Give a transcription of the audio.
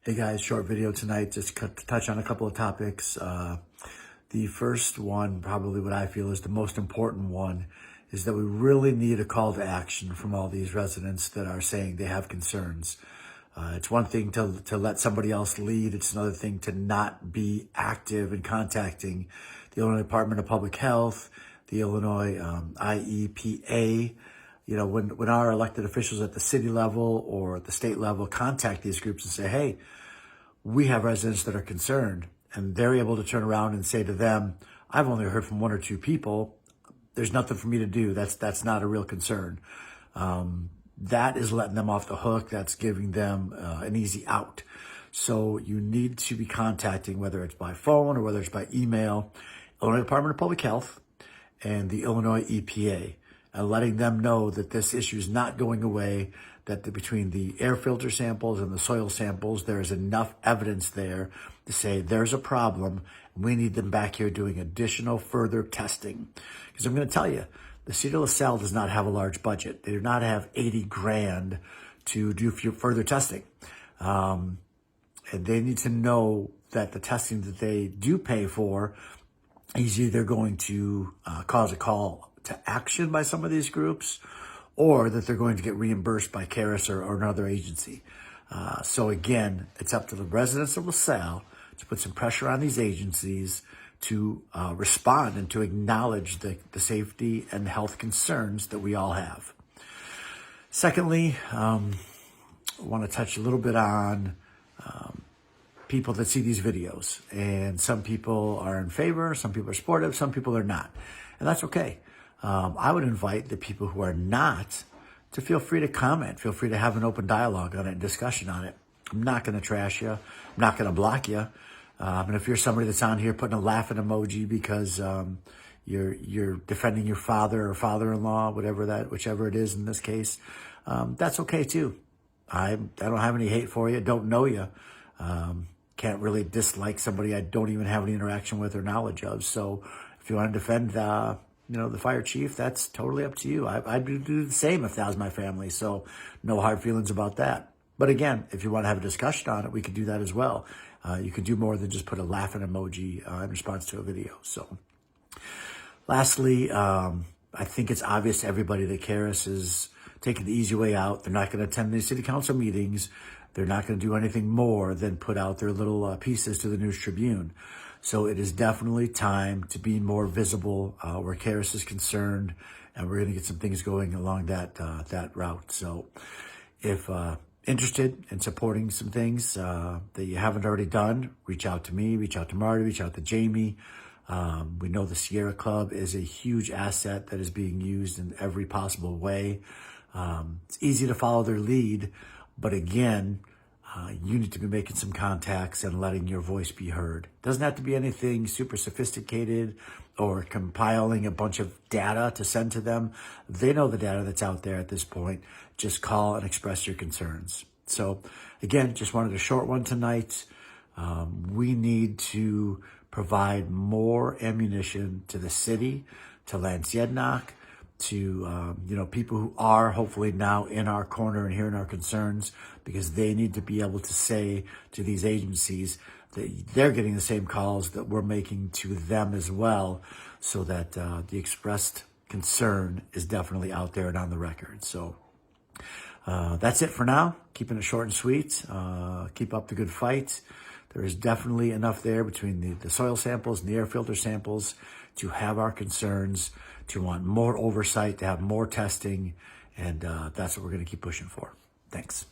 Hey guys, short video tonight, just to touch on a couple of topics. The first one, probably what I feel is the most important one, is that we really need a call to action from all these residents that are saying they have concerns. It's one thing to let somebody else lead. It's another thing to not be active in contacting the Illinois Department of Public Health, the Illinois IEPA. You know, when our elected officials at the city level or at the state level contact these groups and say, hey, we have residents that are concerned, and they're able to turn around and say to them, I've only heard from one or two people. There's nothing for me to do. That's not a real concern. That is letting them off the hook. That's giving them an easy out. So you need to be contacting, whether it's by phone or whether it's by email, Illinois Department of Public Health and the Illinois EPA, and letting them know that this issue is not going away, that between the air filter samples and the soil samples, there is enough evidence there to say there's a problem. We need them back here doing additional further testing. Because I'm going to tell you, the city of LaSalle does not have a large budget. They do not have 80 grand to do further testing. And they need to know that the testing that they do pay for is either going to cause a call to action by some of these groups, or that they're going to get reimbursed by CARES or another agency. So again, it's up to the residents of LaSalle to put some pressure on these agencies to respond and to acknowledge the safety and health concerns that we all have. Secondly, I want to touch a little bit on people that see these videos. And some people are in favor, some people are supportive, some people are not. And that's okay. I would invite the people who are not to feel free to comment, feel free to have an open dialogue on it, discussion on it. I'm not going to trash you. I'm not going to block you. And if you're somebody that's on here putting a laughing emoji because you're defending your father or father-in-law, whichever it is in this case, that's okay too. I don't have any hate for you. Don't know you. Can't really dislike somebody I don't even have any interaction with or knowledge of. So if you want to defend the fire chief, that's totally up to you. I'd do the same if that was my family. So no hard feelings about that. But again, if you want to have a discussion on it, we could do that as well. You can do more than just put a laughing emoji in response to a video. So lastly, I think it's obvious to everybody that CARES is taking the easy way out. They're not going to attend these city council meetings. They're not going to do anything more than put out their little pieces to the News Tribune. So it is definitely time to be more visible where CARES is concerned, and we're going to get some things going along that route. So if interested in supporting some things that you haven't already done, reach out to me, reach out to Marty, reach out to Jamie. We know the Sierra Club is a huge asset that is being used in every possible way. It's easy to follow their lead, but again, you need to be making some contacts and letting your voice be heard. Doesn't have to be anything super sophisticated or compiling a bunch of data to send to them. They know the data that's out there at this point. Just call and express your concerns. So again, just wanted a short one tonight. We need to provide more ammunition to the city, to Lance Yednock, to people who are hopefully now in our corner and hearing our concerns, because they need to be able to say to these agencies that they're getting the same calls that we're making to them as well, so that the expressed concern is definitely out there and on the record. So that's it for now. Keeping it short and sweet. Keep up the good fight. There is definitely enough there between the soil samples and the air filter samples to have our concerns, to want more oversight, to have more testing, and that's what we're going to keep pushing for. Thanks.